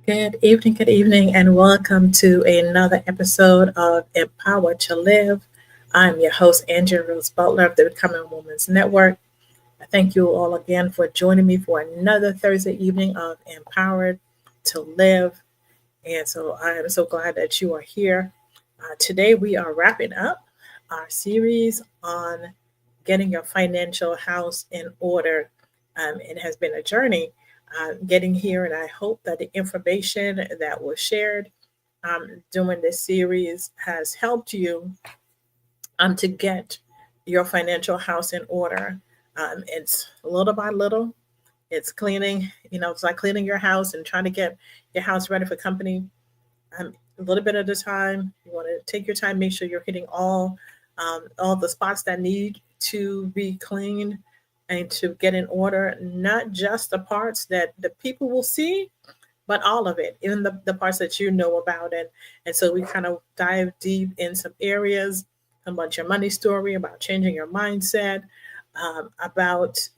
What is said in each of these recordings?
Good evening, and welcome to another episode of Empower to Live. I'm your host, Andrea Rose Butler of the Becoming Woman's Network. I thank you all again for joining me for another Thursday evening of Empowered to Live. And so I am so glad that you are here. Today, we are wrapping up our series on getting your financial house in order. It has been a journey getting here, and I hope that the information that was shared during this series has helped you to get your financial house in order. It's little by little. It's cleaning, it's like cleaning your house and trying to get your house ready for company. A little bit at a time. You want to take your time, make sure you're hitting all the spots that need to be cleaned and to get in order, not just the parts that the people will see, but all of it, even the parts that you know about it. And so we kind of dive deep in some areas about your money story, about changing your mindset, about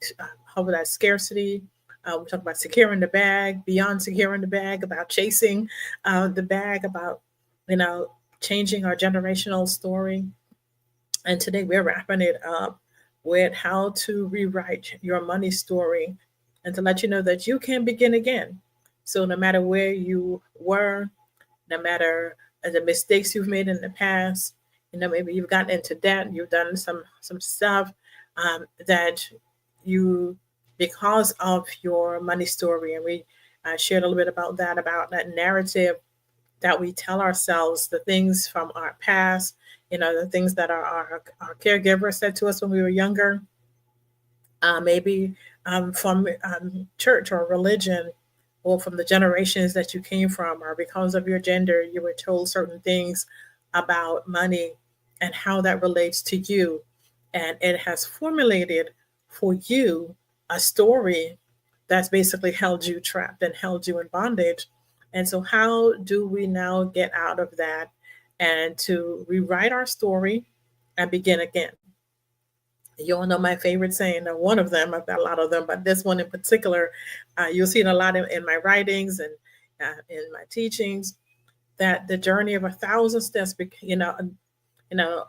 how that scarcity. We talk about securing the bag, beyond securing the bag, about chasing the bag, about you know changing our generational story. And today we're wrapping it up with how to rewrite your money story and to let you know that you can begin again. So, no matter where you were, no matter the mistakes you've made in the past, maybe you've gotten into debt, you've done some stuff that you, because of your money story, and we shared a little bit about that narrative that we tell ourselves, the things from our past, the things that our caregiver said to us when we were younger, maybe from church or religion, or from the generations that you came from, or because of your gender, you were told certain things about money and how that relates to you. And it has formulated for you a story that's basically held you trapped and held you in bondage. And so, how do we now get out of that and to rewrite our story and begin again? You all know my favorite saying, or one of them. I've got a lot of them, but this one in particular, you'll see it a lot in my writings and in my teachings. That the journey of 1,000 steps, a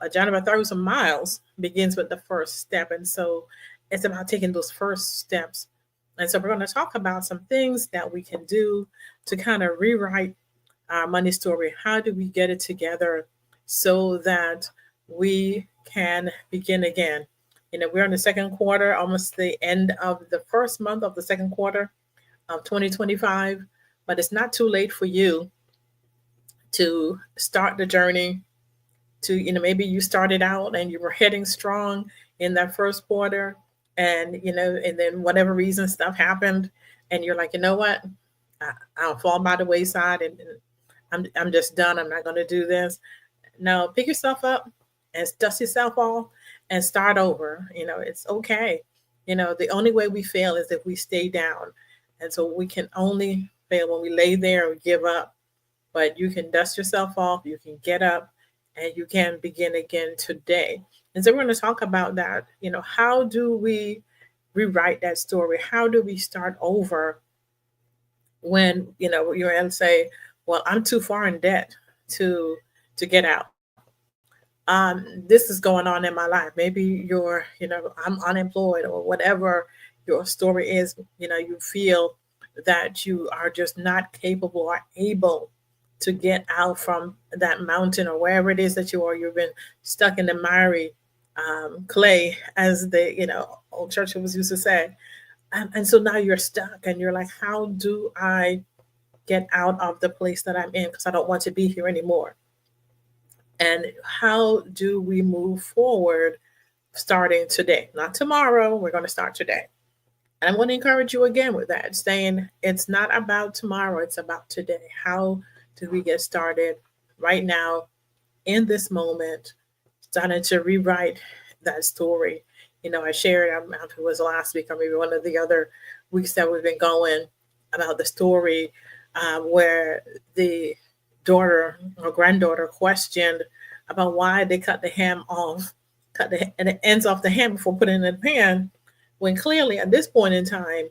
journey of 1,000 miles begins with the first step, and so it's about taking those first steps. And so we're going to talk about some things that we can do to kind of rewrite our money story. How do we get it together so that we can begin again? We're in the second quarter, almost the end of the first month of the second quarter of 2025, but it's not too late for you to start the journey. To, maybe you started out and you were heading strong in that first quarter, and, and then whatever reason stuff happened, and you're like, you know what? I'll fall by the wayside, and I'm just done. I'm not going to do this. No, pick yourself up and dust yourself off and start over. It's okay. The only way we fail is if we stay down. And so we can only fail when we lay there and give up. But you can dust yourself off, you can get up, and you can begin again today. And so we're going to talk about that. How do we rewrite that story? How do we start over when, you're going to say, well, I'm too far in debt to get out. This is going on in my life. Maybe I'm unemployed, or whatever your story is. You feel that you are just not capable or able to get out from that mountain, or wherever it is that you are. You've been stuck in the miry clay, as the old church was used to say. And so now you're stuck, and you're like, how do I get out of the place that I'm in, because I don't want to be here anymore? And how do we move forward starting today? Not tomorrow, we're going to start today. And I'm going to encourage you again with that, saying it's not about tomorrow, it's about today. How do we get started right now, in this moment, starting to rewrite that story? I shared, I don't know if it was last week or maybe one of the other weeks that we've been going, about the story where the daughter or granddaughter questioned about why they cut the ham off, cut the ends off the ham before putting it in the pan, when clearly at this point in time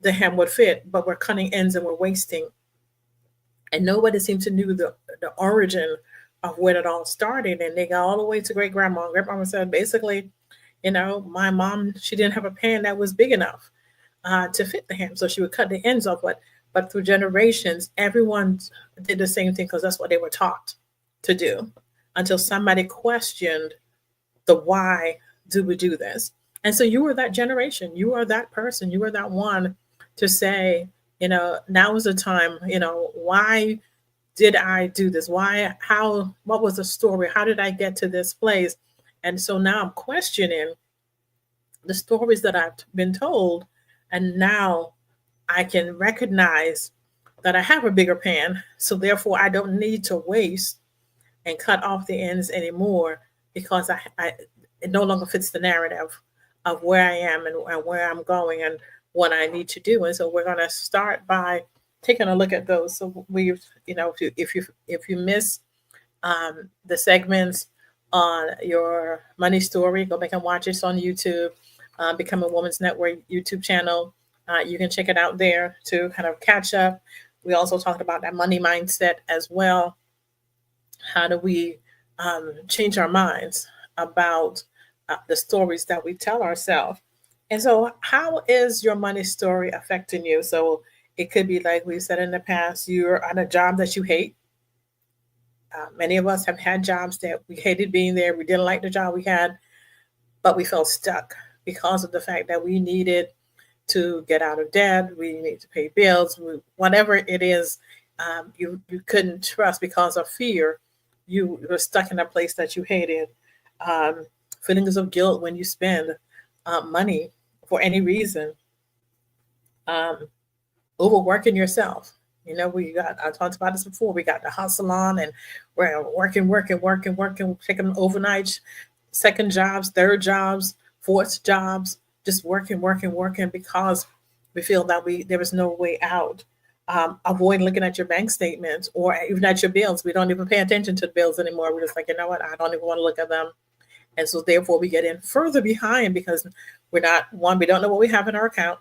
the ham would fit, but we're cutting ends and we're wasting. and nobody seemed to knew the origin of when it all started. And they got all the way to great grandma. Grandma said basically, my mom, she didn't have a pan that was big enough to fit the ham, so she would cut the ends off. But through generations, everyone did the same thing because that's what they were taught to do, until somebody questioned the why do we do this. And so you were that generation, you are that person, you were that one to say, now is the time, why did I do this? Why, how, what was the story? How did I get to this place? And so now I'm questioning the stories that I've been told. And now I can recognize that I have a bigger pan. So therefore, I don't need to waste and cut off the ends anymore, because it no longer fits the narrative of where I am and where I'm going and what I need to do. And so we're going to start by taking a look at those. So we've, if you miss the segments on your money story, go back and watch it on YouTube. Become a Woman's Network YouTube channel. You can check it out there to kind of catch up. We also talked about that money mindset as well. How do we change our minds about the stories that we tell ourselves? And so, how is your money story affecting you? So, it could be like we said in the past, you're on a job that you hate. Many of us have had jobs that we hated being there. We didn't like the job we had, but we felt stuck because of the fact that we needed to get out of debt. We need to pay bills, whatever it is. You couldn't trust because of fear. You were stuck in a place that you hated. Feelings of guilt when you spend money for any reason. Overworking yourself. I talked about this before. We got the hustle on, and we're working, taking overnight, second jobs, third jobs, fourth jobs, just working because we feel that there is no way out. Avoid looking at your bank statements or even at your bills. We don't even pay attention to the bills anymore. We're just like, you know what? I don't even want to look at them. And so therefore we get in further behind because we don't know what we have in our account.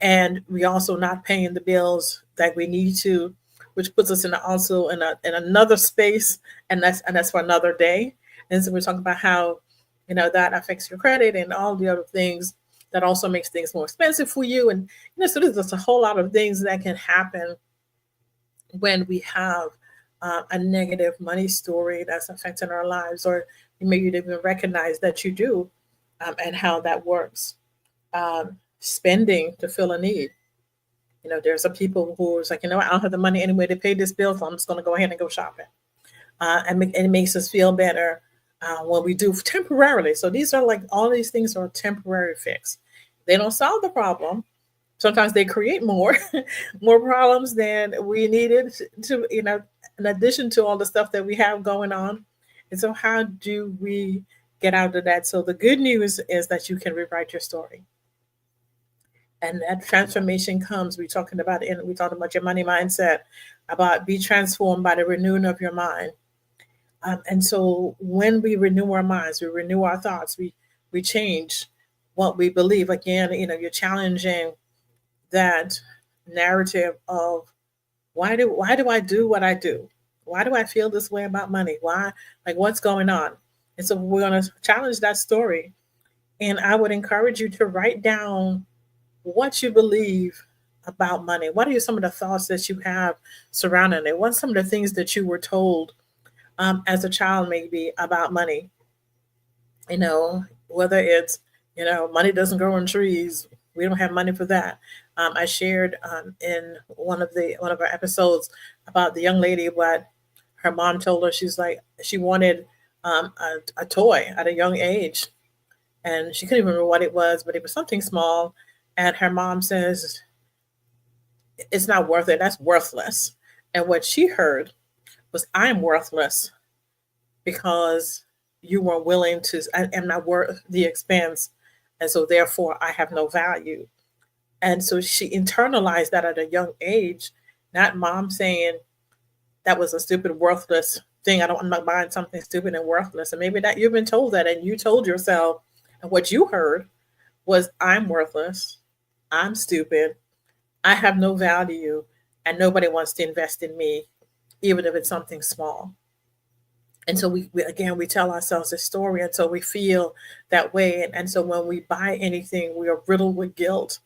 And we also not paying the bills that we need to, which puts us in another space, and that's for another day. And so we're talking about how that affects your credit and all the other things that also makes things more expensive for you. And so there's just a whole lot of things that can happen when we have a negative money story that's affecting our lives, or maybe you didn't even recognize that you do, and how that works. Spending to fill a need. There's some people who's like, I don't have the money anyway to pay this bill, so I'm just going to go ahead and go shopping. And it makes us feel better when we do temporarily. So these are like, all these things are a temporary fix. They don't solve the problem. Sometimes they create more problems than we needed to, in addition to all the stuff that we have going on. And so how do we get out of that? So the good news is that you can rewrite your story. And that transformation comes. We talked about your money mindset, about be transformed by the renewing of your mind. And so when we renew our minds, we renew our thoughts, we change what we believe. Again, you're challenging that narrative of why do I do what I do? Why do I feel this way about money? Why, like, what's going on? And so we're going to challenge that story. And I would encourage you to write down what you believe about money. What are some of the thoughts that you have surrounding it? What's some of the things that you were told as a child, maybe, about money? Whether it's, money doesn't grow on trees. We don't have money for that. I shared in one of our episodes about the young lady, what her mom told her. She's like, she wanted a toy at a young age, and she couldn't even remember what it was, but it was something small. And her mom says, it's not worth it. That's worthless. And what she heard was, I'm worthless because you weren't willing to, I am not worth the expense. And so therefore I have no value. And so she internalized that at a young age, not mom saying that was a stupid, worthless thing. I'm not buying something stupid and worthless. And maybe that you've been told that, and you told yourself, and what you heard was, I'm worthless. I'm stupid. I have no value. and nobody wants to invest in me, even if it's something small. And so we again, we tell ourselves this story, and so we feel that way. And so when we buy anything, we are riddled with guilt,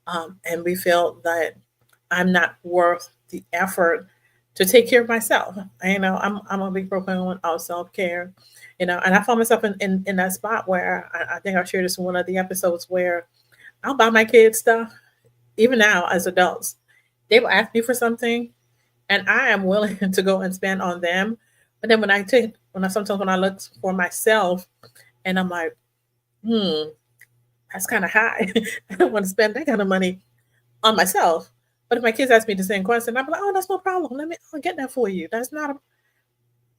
and we feel that I'm not worth the effort to take care of myself. I'm a big proponent of self care, and I found myself in that spot where I think I shared this in one of the episodes where I'll buy my kids stuff, even now as adults. They will ask me for something, and I am willing to go and spend on them. But then sometimes when I look for myself, and I'm like, that's kind of high. I don't want to spend that kind of money on myself. But if my kids ask me the same question, I'm like, oh, that's no problem. I'll get that for you. That's not a.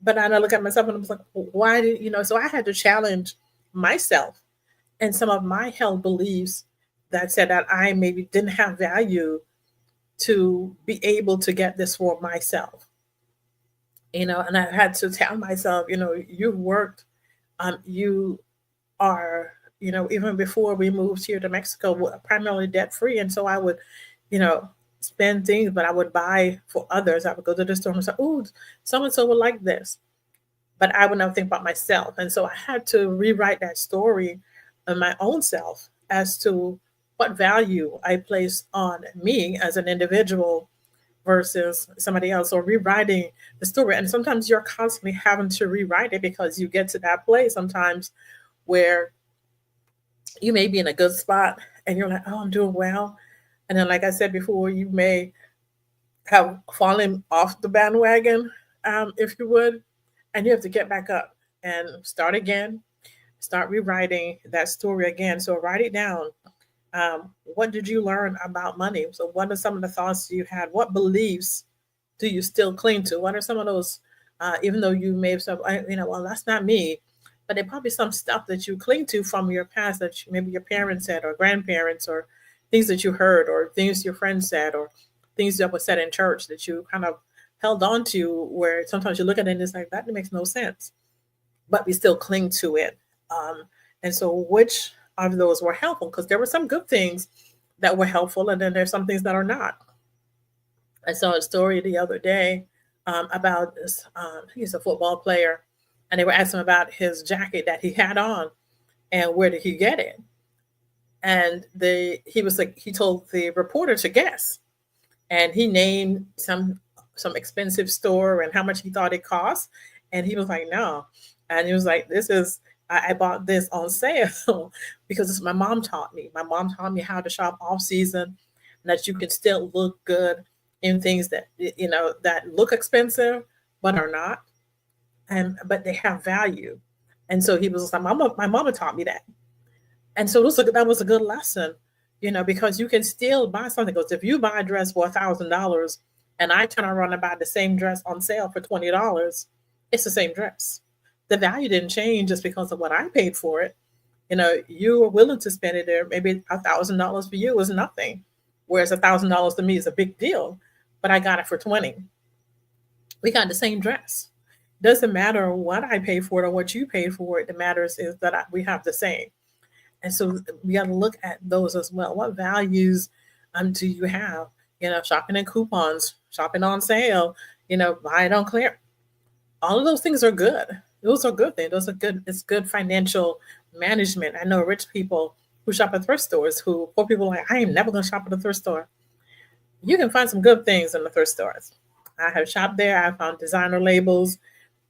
But I look at myself and I'm like, why did So I had to challenge myself and some of my held beliefs that said that I maybe didn't have value to be able to get this for myself. And I had to tell myself, you've worked, you are, even before we moved here to Mexico, primarily debt free. And so I would, you know, spend things, but I would buy for others. I would go to the store and say, oh, so and so would like this. But I would never think about myself. And so I had to rewrite that story of my own self as to what value I place on me as an individual versus somebody else, or rewriting the story. And sometimes you're constantly having to rewrite it because you get to that place sometimes where you may be in a good spot and you're like, oh, I'm doing well. And then, like I said before, you may have fallen off the bandwagon, if you would, and you have to get back up and start again, start rewriting that story again. So write it down. What did you learn about money? So what are some of the thoughts you had? What beliefs do you still cling to? What are some of those, even though you may have said, well, that's not me, but there probably some stuff that you cling to from your past that maybe your parents said or grandparents, or things that you heard, or things your friends said, or things that were said in church that you kind of held on to, where sometimes you look at it and it's like, that makes no sense, but we still cling to it. And so which of those were helpful? Because there were some good things that were helpful, and then there's some things that are not. I saw a story the other day about this, he's a football player, and they were asking about his jacket that he had on and where did he get it. And he was like, he told the reporter to guess, and he named some expensive store and how much he thought it cost, and he was like, no. And he was like, I bought this on sale because my mom taught me. My mom taught me how to shop off season, and that you can still look good in things that that look expensive but are not, but they have value. And so he was like, my mama taught me that. And so that was a good lesson, because you can still buy something. Because if you buy a dress for $1,000 and I turn around and buy the same dress on sale for $20, it's the same dress. The value didn't change just because of what I paid for it. You were willing to spend it there. Maybe $1,000 for you is nothing, whereas $1,000 to me is a big deal. But I got it for 20. We got the same dress. Doesn't matter what I paid for it or what you paid for it. The matters is that we have the same. And so we got to look at those as well. What values do you have? Shopping in coupons, shopping on sale, buy it on clear. All of those things are good. Those are good things. Those are good. It's good financial management. I know rich people who shop at thrift stores, poor people are like, I am never going to shop at a thrift store. You can find some good things in the thrift stores. I have shopped there. I found designer labels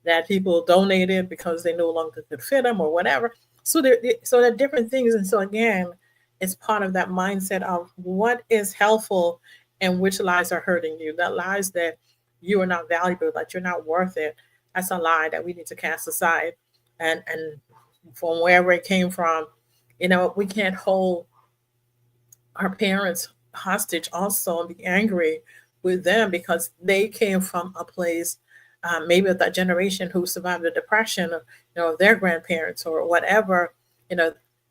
that people donated because they no longer could fit them or whatever. So there are different things. And so again, it's part of that mindset of what is helpful and which lies are hurting you. That lies that you are not valuable, that you're not worth it. That's a lie that we need to cast aside. And from wherever it came from, we can't hold our parents hostage also and be angry with them because they came from a place, maybe of that generation who survived the depression, of their grandparents or whatever,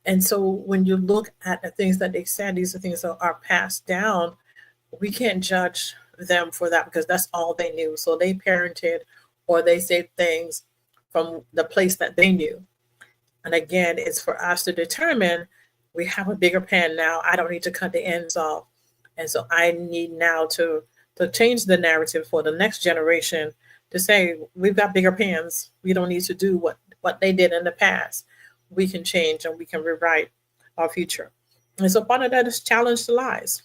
And so when you look at the things that they said, these are things that are passed down. We can't judge them for that because that's all they knew. So they parented or they said things from the place that they knew. And again, it's for us to determine, we have a bigger pan now. I don't need to cut the ends off. And so I need now to to change the narrative for the next generation to say we've got bigger pans. We don't need to do what they did in the past. We can change and we can rewrite our future. And so part of that is challenge the lies.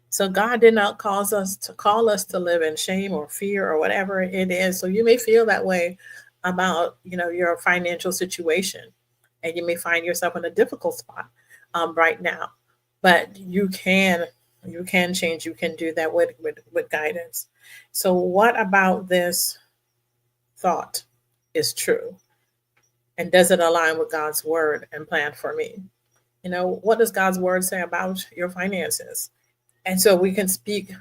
So God did not cause us to call us to live in shame or fear or whatever it is. So you may feel that way about your financial situation, and you may find yourself in a difficult spot right now. But you can change. You can do that with guidance. So what about this thought is true, and does it align with God's word and plan for me? What does God's word say about your finances? And so we can speak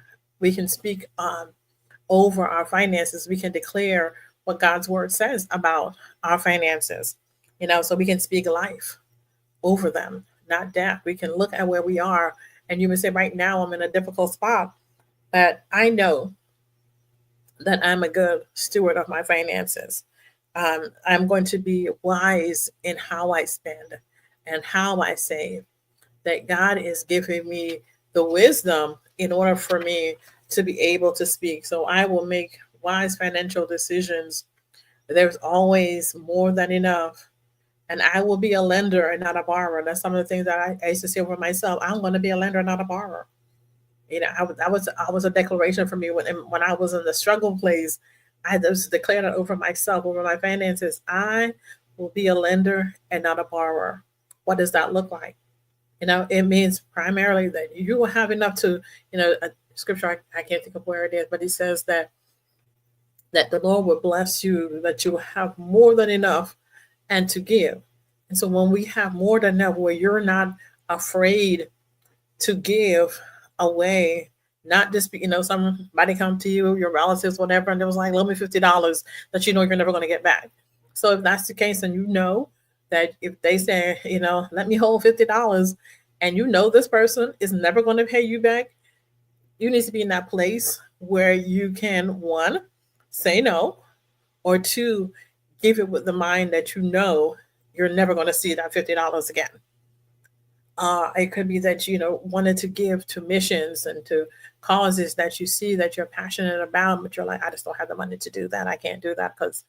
over our finances. We can declare what God's word says about our finances. So we can speak life over them, not death. We can look at where we are, and you would say, right now I'm in a difficult spot, but I know that I'm a good steward of my finances. I'm going to be wise in how I spend and how I save. That God is giving me the wisdom in order for me to be able to speak. So I will make wise financial decisions. There's always more than enough. And I will be a lender and not a borrower. That's some of the things that I used to say over myself. I'm going to be a lender, not a borrower. That was a declaration for me when I was in the struggle place. I just declared it over myself, over my finances. I will be a lender and not a borrower. What does that look like? It means primarily that you will have enough to, a scripture, I can't think of where it is, but it says that the Lord will bless you, that you will have more than enough and to give. And so when we have more than enough, where you're not afraid to give away, not just, somebody come to you, your relatives, whatever, and it was like, loan me $50 that you're never going to get back. So if that's the case, and that if they say, let me hold $50, and this person is never going to pay you back, you need to be in that place where you can, one, say no, or two, give it with the mind that you're never going to see that $50 again. It could be that wanted to give to missions and to causes that you see that you're passionate about, but you're like, I just don't have the money to do that. I can't do that because.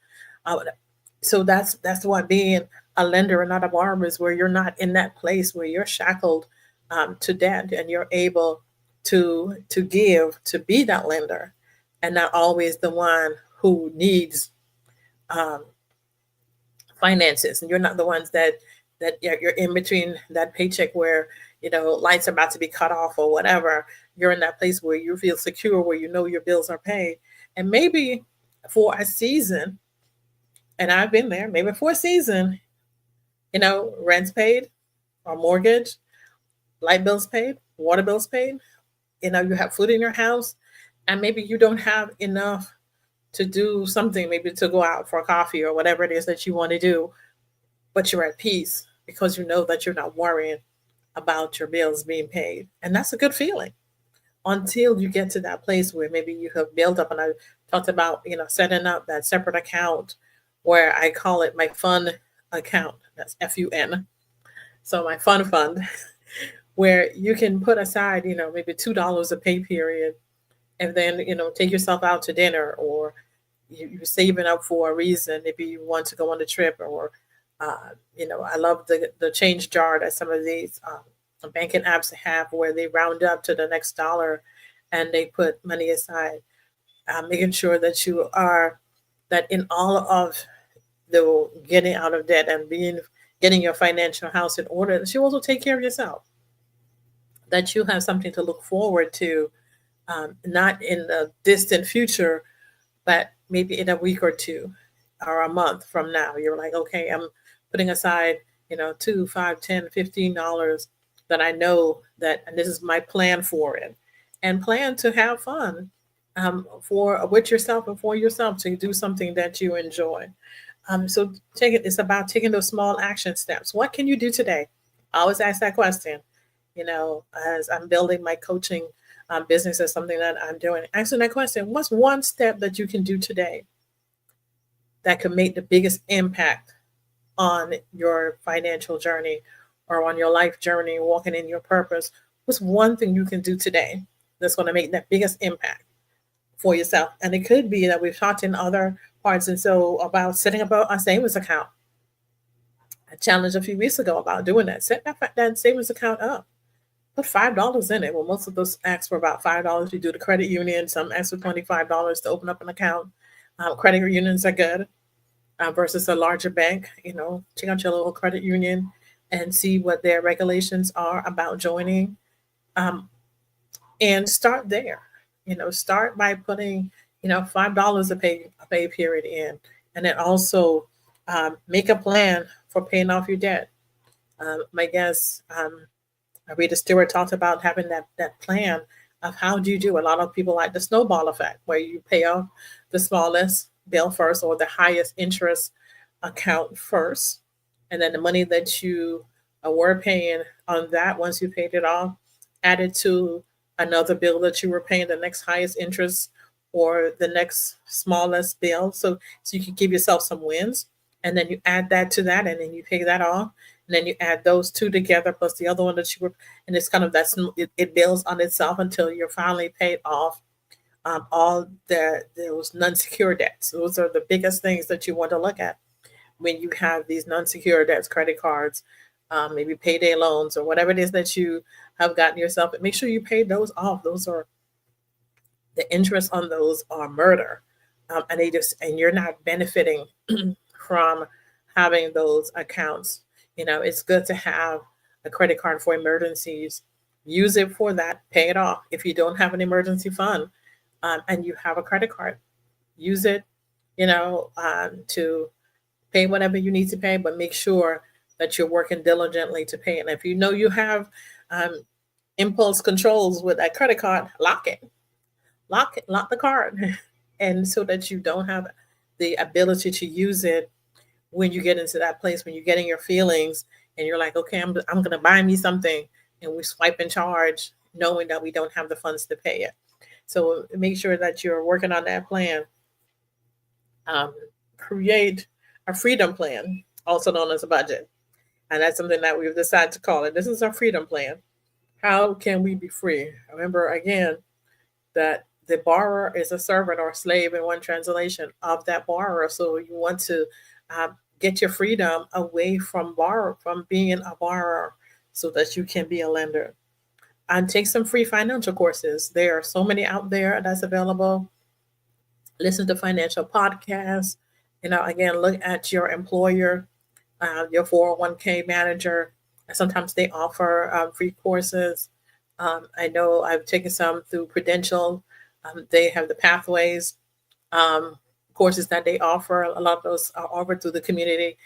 So that's what being a lender and not a borrower is, where you're not in that place where you're shackled to debt, and you're able to give, to be that lender, and not always the one who needs finances. And you're not the ones that you're in between that paycheck where lights are about to be cut off or whatever. You're in that place where you feel secure, where your bills are paid, and maybe for a season. And I've been there, maybe for a season, rent's paid, or mortgage, light bills paid, water bills paid. You have food in your house, and maybe you don't have enough to do something, maybe to go out for a coffee or whatever it is that you want to do, but you're at peace because you know that you're not worrying about your bills being paid. And that's a good feeling until you get to that place where maybe you have built up, and I talked about, setting up that separate account, where I call it my fun account. That's FUN. So my fund, where you can put aside, maybe $2 a pay period, and then, take yourself out to dinner, or you're saving up for a reason. Maybe you want to go on a trip, or, I love the change jar that some of these banking apps have, where they round up to the next dollar and they put money aside, making sure that that in all of the getting out of debt and getting your financial house in order, that you also take care of yourself, that you have something to look forward to, not in the distant future, but maybe in a week or two or a month from now. You're like, okay, I'm putting aside, $2, $5, $10, $15 that I know that, and this is my plan for it, and plan to have fun with yourself and for yourself, to do something that you enjoy. So it's about taking those small action steps. What can you do today? I always ask that question, as I'm building my coaching business as something that I'm doing. Asking that question, what's one step that you can do today that could make the biggest impact on your financial journey or on your life journey, walking in your purpose? What's one thing you can do today that's going to make that biggest impact for yourself. And it could be that we've talked in other parts, and so about setting up a savings account. I challenged a few weeks ago about doing that. Set that savings account up. Put $5 in it. Well, most of those ask for about $5. You do the credit union. Some ask for $25 to open up an account. Credit unions are good versus a larger bank. Check out your local credit union and see what their regulations are about joining, and start there. Start by putting $5 a pay period in, and then also make a plan for paying off your debt. My guest, Rita Stewart, talked about having that plan of how do you do. A lot of people like the snowball effect, where you pay off the smallest bill first or the highest interest account first, and then the money that you were paying on that, once you paid it off, added to another bill that you were paying the next highest interest or the next smallest bill. So you can give yourself some wins, and then you add that to that, and then you pay that off, and then you add those two together plus the other one that you were, and it's kind of it builds on itself until you're finally paid off all those non-secure debts. Those are the biggest things that you want to look at when you have these non-secure debts, credit cards, maybe payday loans, or whatever it is that you have gotten yourself. But make sure you pay those off. Those are the interest on those are murder, and you're not benefiting from having those accounts. It's good to have a credit card for emergencies. Use it for that. Pay it off. If you don't have an emergency fund, and you have a credit card, use it, to pay whatever you need to pay, but make sure that you're working diligently to pay it. And if you have impulse controls with that credit card, lock the card, and so that you don't have the ability to use it when you get into that place, when you're getting your feelings and you're like, okay, I'm going to buy me something, and we swipe and charge, knowing that we don't have the funds to pay it. So make sure that you're working on that plan. Create a freedom plan, also known as a budget. And that's something that we've decided to call it. This is our freedom plan. How can we be free? Remember, again, that the borrower is a servant or a slave in one translation of that borrower. So you want to get your freedom away from being a borrower so that you can be a lender. And take some free financial courses. There are so many out there that's available. Listen to financial podcasts. Again, look at your employer, your 401k manager. Sometimes they offer free courses. I know I've taken some through Prudential. They have the Pathways courses that they offer. A lot of those are offered through the community.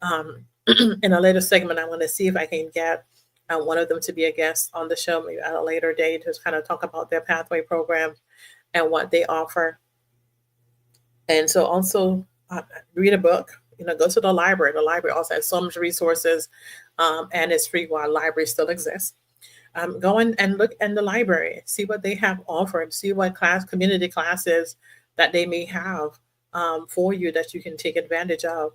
In a later segment, I want to see if I can get one of them to be a guest on the show, maybe at a later date, to kind of talk about their Pathway program and what they offer. And so also read a book, go to the library. The library also has so much resources, and it's free while libraries still exist. Go in and look in the library, see what they have offered, see what community classes that they may have for you that you can take advantage of.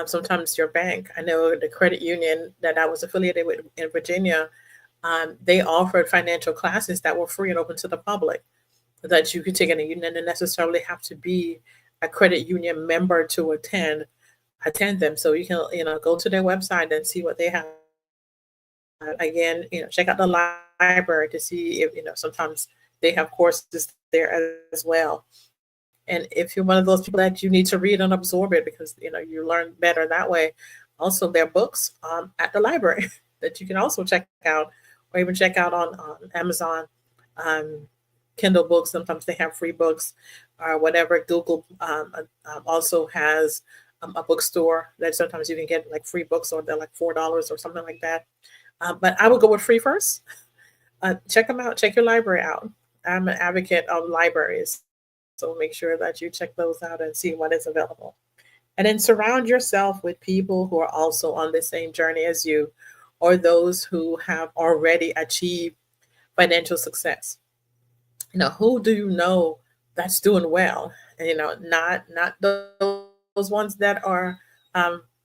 Sometimes your bank, I know the credit union that I was affiliated with in Virginia, they offered financial classes that were free and open to the public that you could take, and you didn't necessarily have to be a credit union member to attend them. So you can, go to their website and see what they have. Again, check out the library to see if, sometimes they have courses there as well. And if you're one of those people that you need to read and absorb it because, you learn better that way, also there are books at the library that you can also check out, or even check out on Amazon, Kindle books. Sometimes they have free books or whatever. Google also has a bookstore that sometimes you can get like free books, or they're like $4 or something like that. But I would go with free first. Check them out. Check your library out. I'm an advocate of libraries. So make sure that you check those out and see what is available. And then surround yourself with people who are also on the same journey as you, or those who have already achieved financial success. Who do you know that's doing well? And, not those ones that are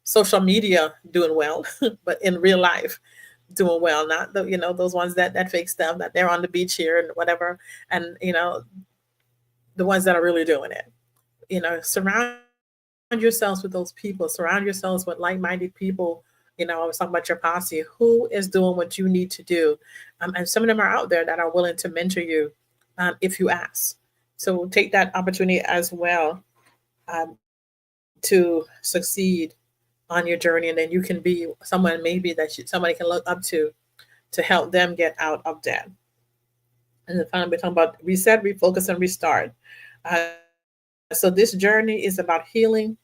social media doing well, but in real life, doing well, not the those ones that fake stuff that they're on the beach here and whatever, and the ones that are really doing it. Surround yourselves with those people. Surround yourselves with like-minded people. I was talking about your posse. Who is doing what you need to do? And some of them are out there that are willing to mentor you if you ask. So take that opportunity as well um, to succeed on your journey, and then you can be someone maybe somebody can look up to help them get out of debt. And then finally, we're talking about reset, refocus, and restart. So this journey is about healing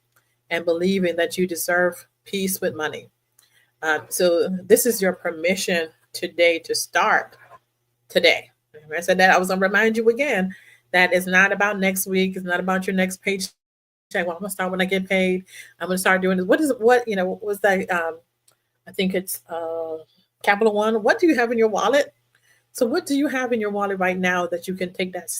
and believing that you deserve peace with money. So this is your permission today to start today. Remember I said that I was going to remind you again that it's not about next week. It's not about your next paycheck. Well, I'm going to start when I get paid. I'm going to start doing this. What was that? I think it's Capital One. What do you have in your wallet? So what do you have in your wallet right now that you can take that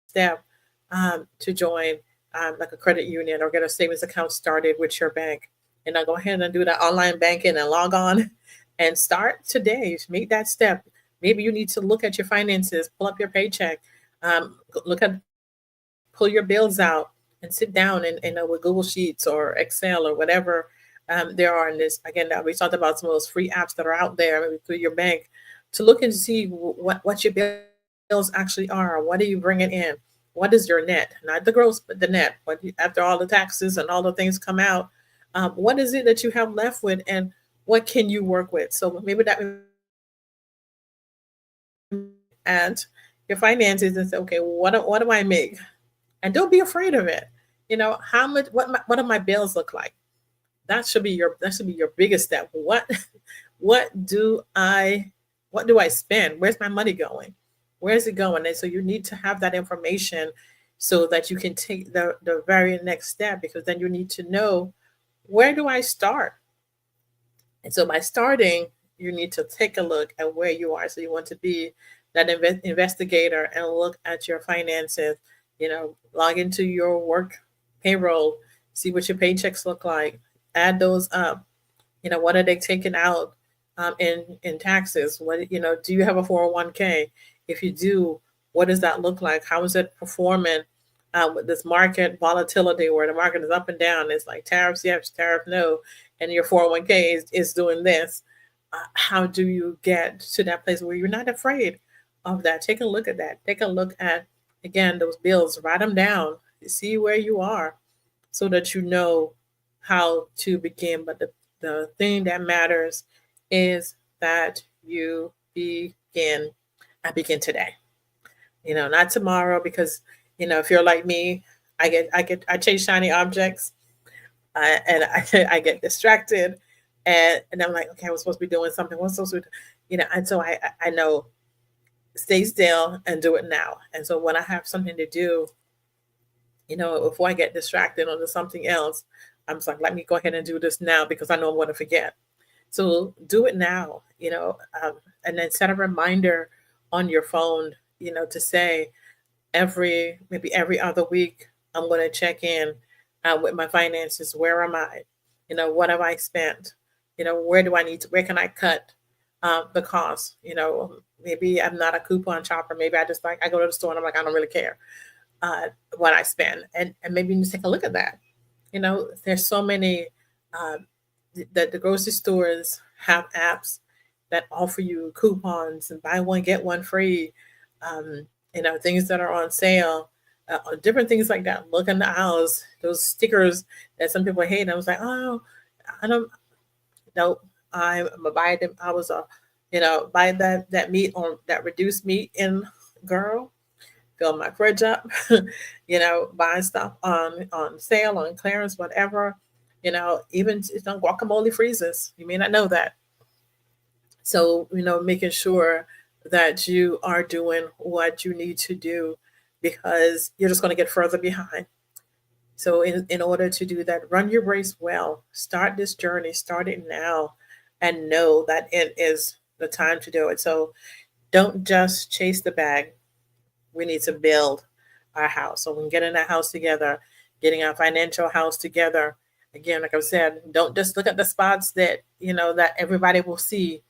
step to join like a credit union or get a savings account started with your bank? And now go ahead and do that online banking and log on and start today. Make that step. Maybe you need to look at your finances, pull up your paycheck, look at pull your bills out and sit down and with Google Sheets or Excel or whatever there are in this. Again, that we talked about some of those free apps that are out there maybe through your bank to look and see what your bills actually are. What are you bringing in? What is your net? Not the gross, but the net. After all the taxes and all the things come out, what is it that you have left with, and what can you work with? So maybe that at your finances and say, okay, what do I make? And don't be afraid of it. How much? What do my bills look like? That should be your biggest step. What do I spend? Where's my money going? Where is it going? And so you need to have that information so that you can take the very next step, because then you need to know, where do I start? And so by starting, you need to take a look at where you are. So you want to be that investigator and look at your finances, log into your work payroll, see what your paychecks look like, add those up. What are they taking out in taxes? Do you have a 401k? If you do, what does that look like? How is it performing with this market volatility where the market is up and down? It's like tariffs, yes, tariff, no, and your 401k is doing this. How do you get to that place where you're not afraid of that? Take a look at that. Take a look at, again, those bills, write them down, see where you are so that you know how to begin. But the thing that matters is that you begin. I begin today. Not tomorrow, because if you're like me, I chase shiny objects, and I get distracted, and I'm like, okay, I was supposed to be doing something. What's supposed to, and so I know, stay still and do it now. And so when I have something to do, before I get distracted onto something else, I'm just like, let me go ahead and do this now, because I know I'm going to forget. So do it now, and then set a reminder on your phone, to say maybe every other week, I'm going to check in with my finances. Where am I? What have I spent? Where can I cut the cost? Maybe I'm not a coupon shopper. Maybe I go to the store and I'm like, I don't really care what I spend. And maybe you just take a look at that. There's so many, the grocery stores have apps that offer you coupons and buy one, get one free, things that are on sale, different things like that. Look in the aisles, those stickers that some people hate. I was like, oh, I don't know. I'm a buy them. I was buy that meat or that reduced meat in, girl, fill my fridge up, buying stuff on sale, on clearance, whatever. Even guacamole freezes. You may not know that. So, making sure that you are doing what you need to do, because you're just going to get further behind. So in order to do that, run your race well. Start this journey, start it now, and know that it is the time to do it. So don't just chase the bag. We need to build our house. So when getting that house together, getting our financial house together, again, like I said, don't just look at the spots that, that everybody will see,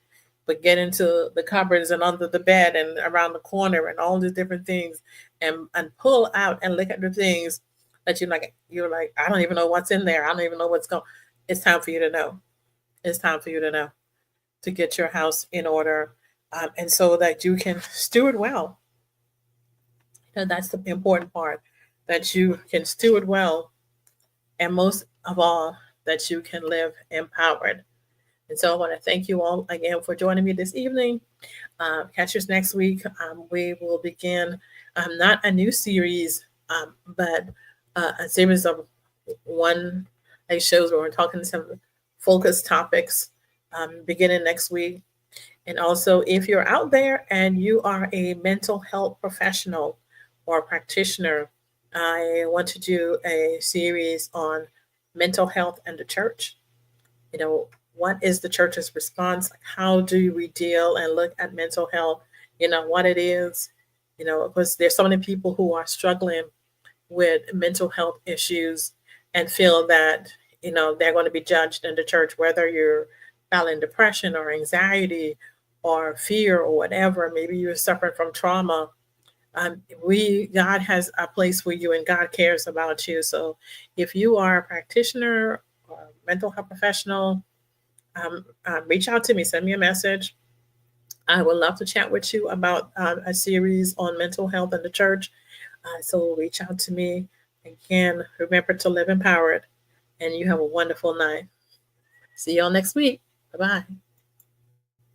but get into the cupboards and under the bed and around the corner and all these different things, and pull out and look at the things that you're like, I don't even know what's in there. I don't even know what's going. It's time for you to know. It's time for you to know, to get your house in order, and so that you can steward well. And that's the important part, that you can steward well, and most of all, that you can live empowered. And so I want to thank you all again for joining me this evening. Catch us next week. We will begin not a new series, but a series of one day shows where we're talking some focused topics beginning next week. And also, if you're out there and you are a mental health professional or practitioner, I want to do a series on mental health and the church. You know, what is the church's response? Like, how do we deal and look at mental health? You know, what it is, because there's so many people who are struggling with mental health issues and feel that, they're going to be judged in the church, whether you're battling depression or anxiety or fear or whatever. Maybe you're suffering from trauma. God has a place for you and God cares about you. So if you are a practitioner or a mental health professional, reach out to me, send me a message. I would love to chat with you about a series on mental health in the church. So reach out to me. Again, remember to live empowered, and you have a wonderful night. See you all next week. Bye bye.